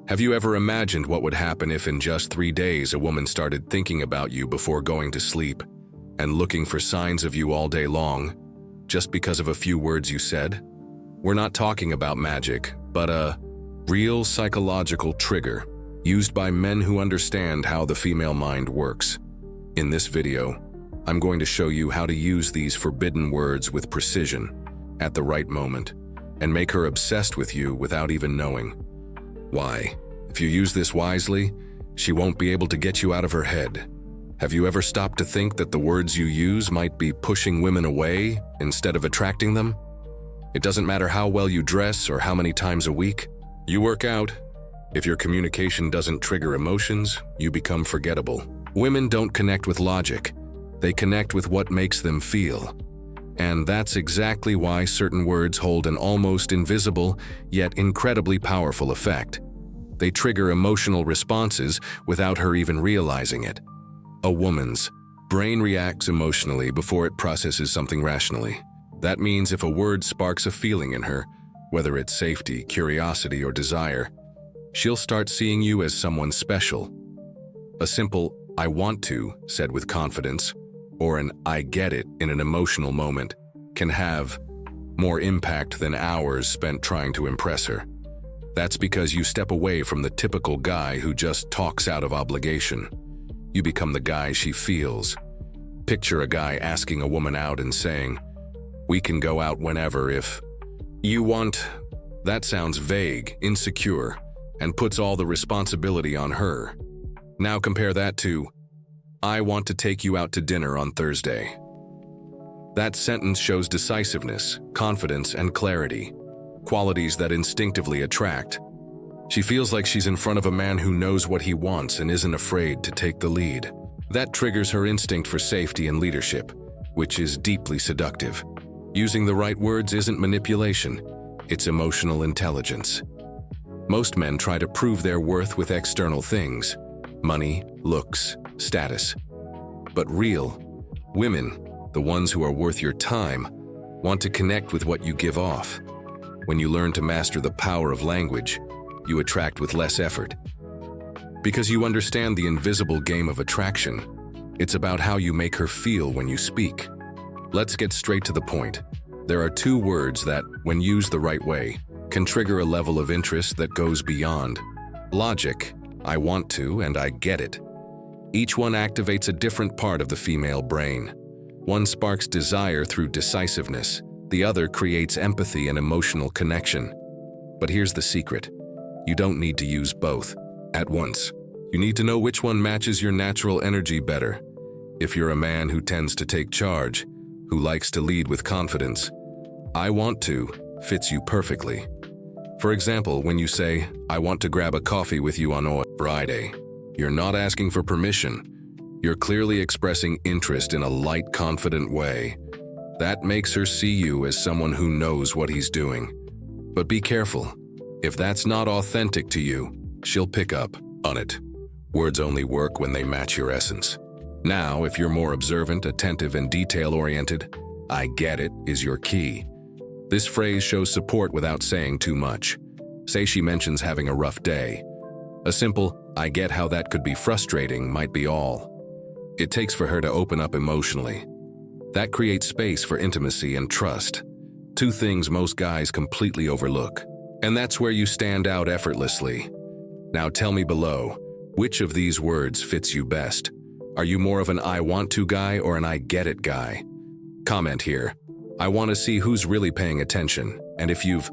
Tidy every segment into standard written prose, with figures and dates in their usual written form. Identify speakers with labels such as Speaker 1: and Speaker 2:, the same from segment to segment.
Speaker 1: Have you ever imagined what would happen if in just 3 days a woman started thinking about you before going to sleep and looking for signs of you all day long, just because of a few words you said? We're not talking about magic, but a real psychological trigger used by men who understand how the female mind works. In this video, I'm going to show you how to use these forbidden words with precision at the right moment and make her obsessed with you without even knowing. Why? If you use this wisely, she won't be able to get you out of her head. Have you ever stopped to think that the words you use might be pushing women away instead of attracting them? It doesn't matter how well you dress or how many times a week you work out. If your communication doesn't trigger emotions, you become forgettable. Women don't connect with logic. They connect with what makes them feel. And that's exactly why certain words hold an almost invisible, yet incredibly powerful effect. They trigger emotional responses without her even realizing it. A woman's brain reacts emotionally before it processes something rationally. That means if a word sparks a feeling in her, whether it's safety, curiosity, or desire, she'll start seeing you as someone special. A simple "I want to" said with confidence, or an "I get it" in an emotional moment, can have more impact than hours spent trying to impress her. That's because you step away from the typical guy who just talks out of obligation. You become the guy she feels. Picture a guy asking a woman out and saying, "We can go out whenever if you want." That sounds vague, insecure, and puts all the responsibility on her. Now compare that to, "I want to take you out to dinner on Thursday." That sentence shows decisiveness, confidence, and clarity, qualities that instinctively attract. She feels like she's in front of a man who knows what he wants and isn't afraid to take the lead. That triggers her instinct for safety and leadership, which is deeply seductive. Using the right words isn't manipulation, it's emotional intelligence. Most men try to prove their worth with external things: money, looks, status. But real women, the ones who are worth your time, want to connect with what you give off. When you learn to master the power of language, you attract with less effort. Because you understand the invisible game of attraction, it's about how you make her feel when you speak. Let's get straight to the point. There are 2 words that, when used the right way, can trigger a level of interest that goes beyond logic. "I want to" and "I get it." Each one activates a different part of the female brain. One sparks desire through decisiveness, the other creates empathy and emotional connection. But here's the secret. You don't need to use both at once. You need to know which one matches your natural energy better. If you're a man who tends to take charge, who likes to lead with confidence, "I want to" fits you perfectly. For example, when you say, "I want to grab a coffee with you on Friday," you're not asking for permission. You're clearly expressing interest in a light, confident way. That makes her see you as someone who knows what he's doing. But be careful. If that's not authentic to you, she'll pick up on it. Words only work when they match your essence. Now, if you're more observant, attentive, and detail-oriented, "I get it" is your key. This phrase shows support without saying too much. Say she mentions having a rough day. A simple "I get how that could be frustrating" might be all it takes for her to open up emotionally. That creates space for intimacy and trust, 2 things most guys completely overlook. And that's where you stand out effortlessly. Now tell me below, which of these words fits you best? Are you more of an "I want to" guy or an "I get it" guy? Comment here. I want to see who's really paying attention. And if you've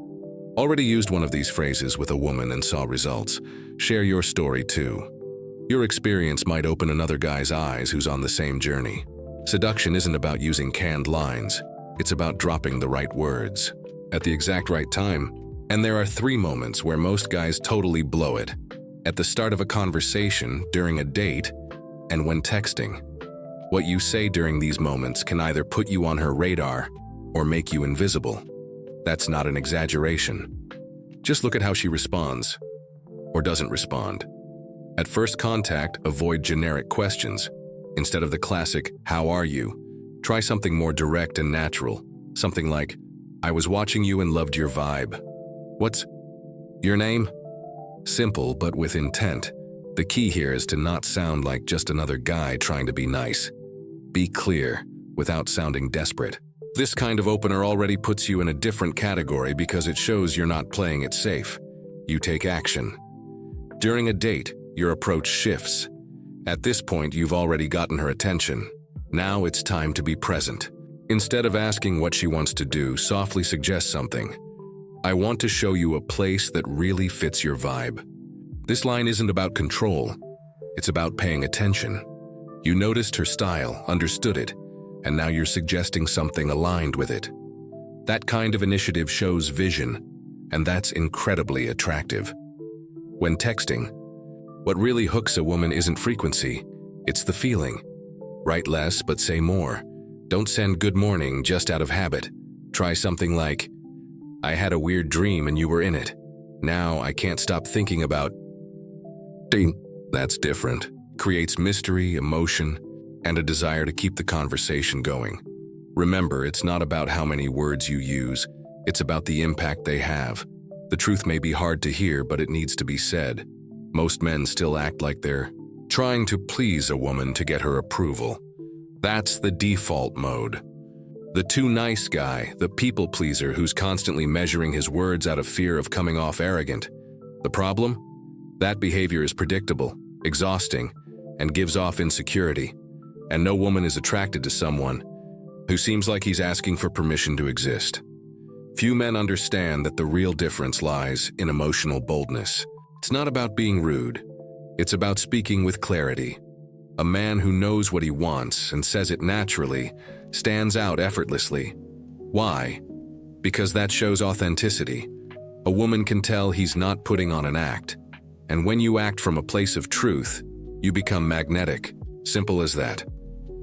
Speaker 1: already used one of these phrases with a woman and saw results, share your story too. Your experience might open another guy's eyes who's on the same journey. Seduction isn't about using canned lines. It's about dropping the right words at the exact right time. And there are 3 moments where most guys totally blow it: at the start of a conversation, during a date, and when texting. What you say during these moments can either put you on her radar or make you invisible. That's not an exaggeration. Just look at how she responds or doesn't respond. At first contact, avoid generic questions. Instead of the classic "How are you?" try something more direct and natural. Something like, "I was watching you and loved your vibe. What's your name?" Simple, but with intent. The key here is to not sound like just another guy trying to be nice. Be clear, without sounding desperate. This kind of opener already puts you in a different category because it shows you're not playing it safe. You take action. During a date, your approach shifts. At this point, you've already gotten her attention. Now it's time to be present. Instead of asking what she wants to do, softly suggest something. I want to show you a place that really fits your vibe. This line isn't about control. It's about paying attention. You noticed her style, understood it, and now you're suggesting something aligned with it. That kind of initiative shows vision, and that's incredibly attractive. When texting, what really hooks a woman isn't frequency, it's the feeling. Write less but say more. Don't send good morning just out of habit. Try something like, I had a weird dream and you were in it. Now I can't stop thinking about... Ding. That's different. Creates mystery, emotion, and a desire to keep the conversation going. Remember, it's not about how many words you use, it's about the impact they have. The truth may be hard to hear, but it needs to be said. Most men still act like they're trying to please a woman to get her approval. That's the default mode. The too nice guy, the people pleaser who's constantly measuring his words out of fear of coming off arrogant. The problem? That behavior is predictable, exhausting, and gives off insecurity. And no woman is attracted to someone who seems like he's asking for permission to exist. Few men understand that the real difference lies in emotional boldness. It's not about being rude. It's about speaking with clarity. A man who knows what he wants and says it naturally stands out effortlessly. Why? Because that shows authenticity. A woman can tell he's not putting on an act. And when you act from a place of truth, you become magnetic. Simple as that.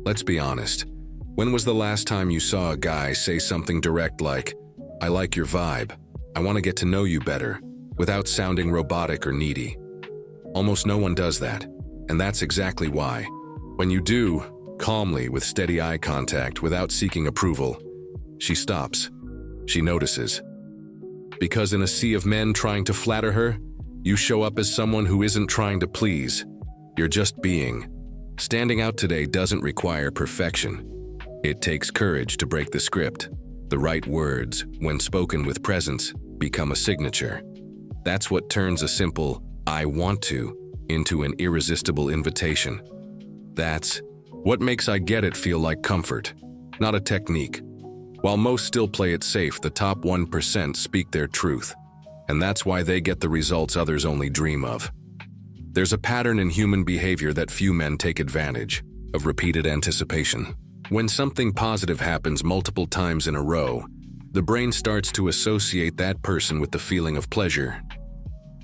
Speaker 1: Let's be honest. When was the last time you saw a guy say something direct like, I like your vibe, I want to get to know you better, without sounding robotic or needy? Almost no one does that, and that's exactly why. When you do, calmly, with steady eye contact, without seeking approval, she stops. She notices. Because in a sea of men trying to flatter her, you show up as someone who isn't trying to please. You're just being. Standing out today doesn't require perfection. It takes courage to break the script. The right words, when spoken with presence, become a signature. That's what turns a simple, I want to, into an irresistible invitation. That's what makes I get it feel like comfort, not a technique. While most still play it safe, the top 1% speak their truth. And that's why they get the results others only dream of. There's a pattern in human behavior that few men take advantage of: repeated anticipation. When something positive happens multiple times in a row, the brain starts to associate that person with the feeling of pleasure.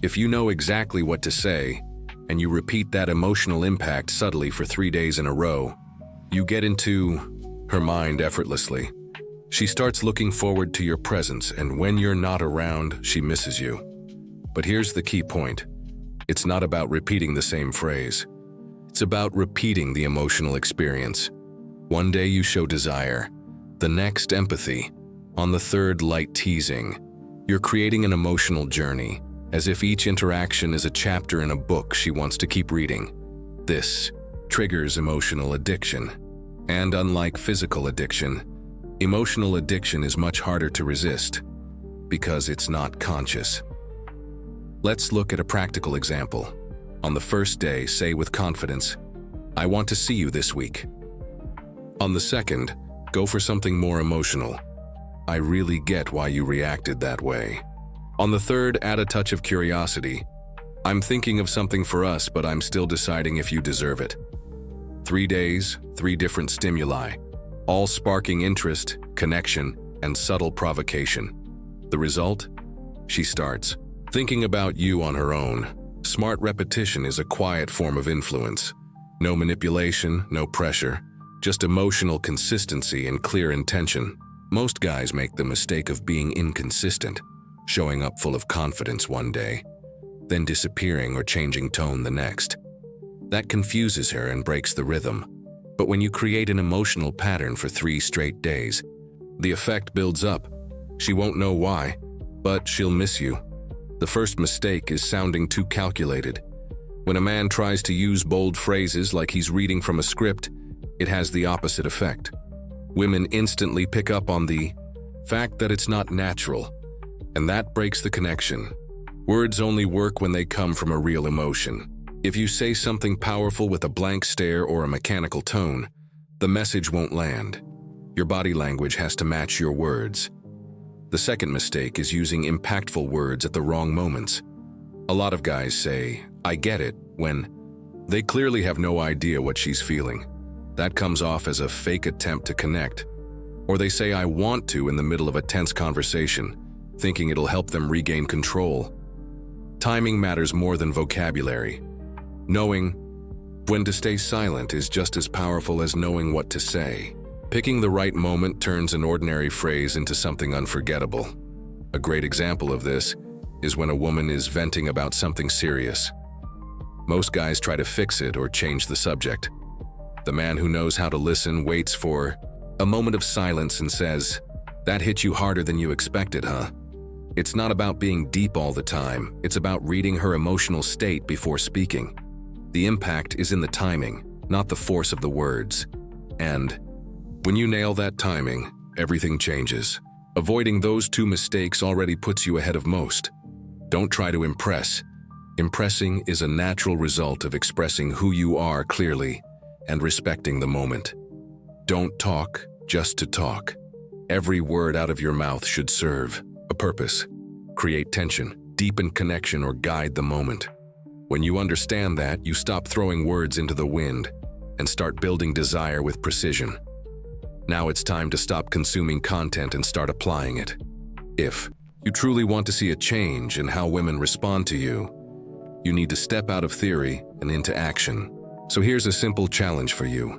Speaker 1: If you know exactly what to say, and you repeat that emotional impact subtly for 3 days in a row, you get into her mind effortlessly. She starts looking forward to your presence, and when you're not around, she misses you. But here's the key point. It's not about repeating the same phrase. It's about repeating the emotional experience. One day you show desire, the next empathy, on the third light teasing. You're creating an emotional journey, as if each interaction is a chapter in a book she wants to keep reading. This triggers emotional addiction. And unlike physical addiction, emotional addiction is much harder to resist because it's not conscious. Let's look at a practical example. On the first day, say with confidence, I want to see you this week. On the second, go for something more emotional. I really get why you reacted that way. On the third, add a touch of curiosity. I'm thinking of something for us, but I'm still deciding if you deserve it. 3 days, 3 different stimuli, all sparking interest, connection, and subtle provocation. The result? She starts thinking about you on her own. Smart repetition is a quiet form of influence. No manipulation, no pressure, just emotional consistency and clear intention. Most guys make the mistake of being inconsistent, showing up full of confidence one day, then disappearing or changing tone the next. That confuses her and breaks the rhythm. But when you create an emotional pattern for 3 straight days, the effect builds up. She won't know why, but she'll miss you. The first mistake is sounding too calculated. When a man tries to use bold phrases like he's reading from a script, it has the opposite effect. Women instantly pick up on the fact that it's not natural, and that breaks the connection. Words only work when they come from a real emotion. If you say something powerful with a blank stare or a mechanical tone, the message won't land. Your body language has to match your words. The second mistake is using impactful words at the wrong moments. A lot of guys say, "I get it," when they clearly have no idea what she's feeling. That comes off as a fake attempt to connect. Or they say, "I want to," in the middle of a tense conversation, thinking it'll help them regain control. Timing matters more than vocabulary. Knowing when to stay silent is just as powerful as knowing what to say. Picking the right moment turns an ordinary phrase into something unforgettable. A great example of this is when a woman is venting about something serious. Most guys try to fix it or change the subject. The man who knows how to listen waits for a moment of silence and says, "That hit you harder than you expected, huh?" It's not about being deep all the time. It's about reading her emotional state before speaking. The impact is in the timing, not the force of the words. And when you nail that timing, everything changes. Avoiding those two mistakes already puts you ahead of most. Don't try to impress. Impressing is a natural result of expressing who you are clearly and respecting the moment. Don't talk just to talk. Every word out of your mouth should serve a purpose, create tension, deepen connection, or guide the moment. When you understand that, you stop throwing words into the wind and start building desire with precision. Now it's time to stop consuming content and start applying it. If you truly want to see a change in how women respond to you, you need to step out of theory and into action. So here's a simple challenge for you,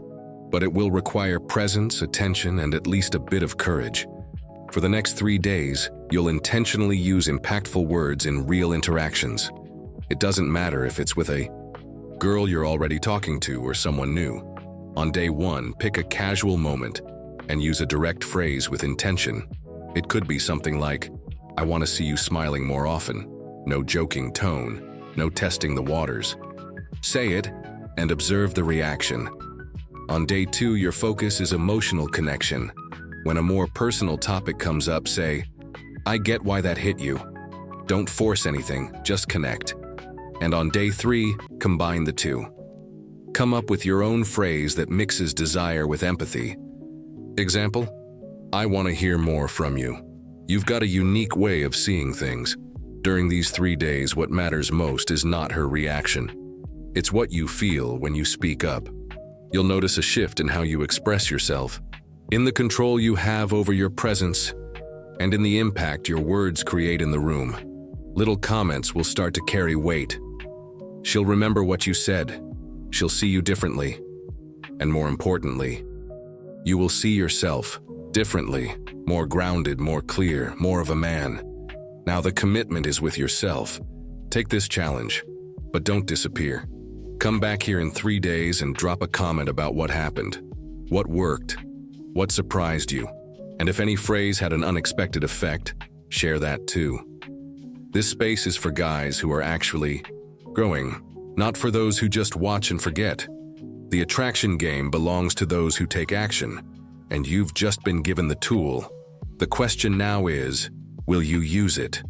Speaker 1: but it will require presence, attention, and at least a bit of courage. For the next 3 days, you'll intentionally use impactful words in real interactions. It doesn't matter if it's with a girl you're already talking to or someone new. On day 1, pick a casual moment and use a direct phrase with intention. It could be something like, "I want to see you smiling more often." No joking tone, no testing the waters. Say it and observe the reaction. On day 2, your focus is emotional connection. When a more personal topic comes up, say, "I get why that hit you." Don't force anything, just connect. And on day 3, combine the two. Come up with your own phrase that mixes desire with empathy. Example, "I want to hear more from you." You've got a unique way of seeing things. During these 3 days, what matters most is not her reaction. It's what you feel when you speak up. You'll notice a shift in how you express yourself, in the control you have over your presence, and in the impact your words create in the room. Little comments will start to carry weight. She'll remember what you said. She'll see you differently. And more importantly, you will see yourself differently, more grounded, more clear, more of a man. Now the commitment is with yourself. Take this challenge, but don't disappear. Come back here in 3 days and drop a comment about what happened, what worked, what surprised you, and if any phrase had an unexpected effect, share that too. This space is for guys who are actually growing, not for those who just watch and forget. The attraction game belongs to those who take action, and you've just been given the tool. The question now is, will you use it?